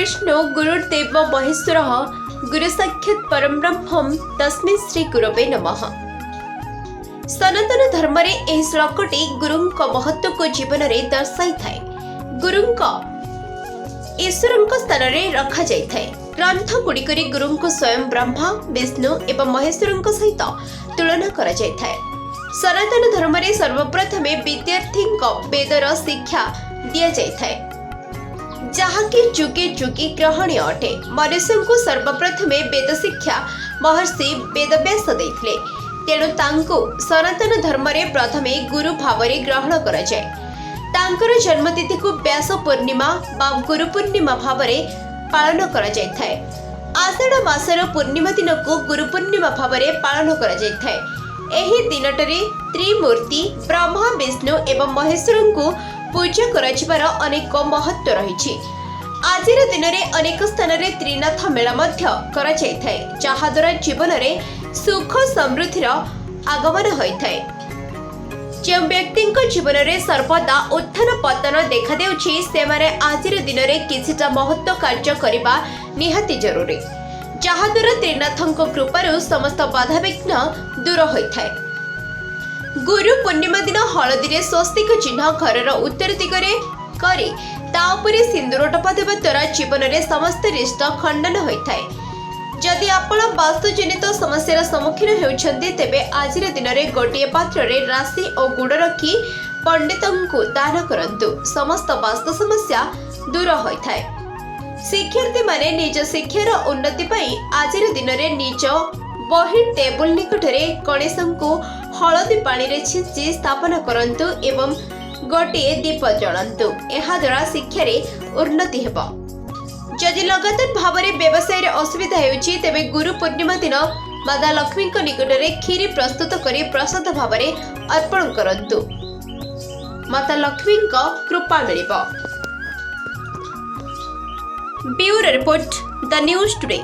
विष्णु गुरुर्देव महेश्वर गुरु साक्षात् परम ब्रह्म तस्मै श्री गुरवे नमः। सनातन धर्म रे एही श्लोकटी गुरुंक महत्व को जीवन रे दर्शाई थाए। गुरुंक ईश्वरंक स्थान रे रखा जाय थाए। ग्रंथ गुड़िकरी गुरुंक स्वयं ब्रह्मा विष्णु एवं महेश्वरंक सहित तुलना करा जाय थाए। सनातन धर्म रे सर्वप्रथमे विद्यार्थी वेदर शिक्षा दिया जाय थाए, जहाँकि जुगे जुगे ग्रहणीय अटे। मनुष्य को सर्वप्रथमे वेद शिक्षा महर्षि वेदव्यास देथिले, तेणु तांको सनातन धर्म रे प्रथमे गुरु भाव रे ग्रहण करा जाय। तांकर जन्मतिथि को व्यास पूर्णिमा बा गुरु पूर्णिमा भाव रे पालन करा जाय थाए। आषाढ़ मासर पूर्णिमा दिन को गुरु पूर्णिमा भाव रे पालन करा जाय थाए। एही दिनटरे त्रिमूर्ति ब्रह्मा विष्णु एवं महेश्वर को पूजा कराजिबार अनेक महत्व रही। आजिर दिन में अनेक स्थान रे त्रिनाथ मेला मध्य करा जाय थाए, जहा द्वारा जीवन रे सुख समृद्धिर आगमन होइथाए। जो व्यक्ति जीवन रे सर्वदा उत्थान पतन देखा देउछि, सेमाने आजिर दिन में किछिटा महत्व कार्य करबा निहाती जरूरी, जहा द्वारा त्रिनाथंक कृपारु समस्त बाधा विघ्न दूर होइथाए। गुरु पूर्णिमा दिन हलदी रे स्वस्तिक चिन्ह घर उत्तर दिगरे करी ता उपरे सिंदूर टपा देवा द्वारा जीवन रे समस्त रिष्ट खंडन होइथाए। जदि आपण वास्तुजनित समस्यार सम्मुखीन हेउछन्ते, तेबे आजिर दिन रे गोटिए पात्र रे राशि और गुड़ रखी पंडितंकु दान करंतु, समस्त वास्तु समस्या दूर होइथाए। शिक्षार्थी माने निज शिक्षार उन्नति पई आजिर दिन रे निज बही टेबुल निकटरे गणेशंकु हलदी पानी रे छिंची स्थापना करंतु एवं गोटिए दीप जलांतु। एहा द्वारा शिक्षा रे उन्नति हेबो। जदि लगातार भाव रे व्यवसाय रे असुविधा हेउछि, तेबे गुरु पूर्णिमा दिन माता लक्ष्मी निकटरे खीरी प्रस्तुत करी प्रसाद भाव रे अर्पण करंतु। माता लक्ष्मी कृपा मिलिबो। Bureau report the news today.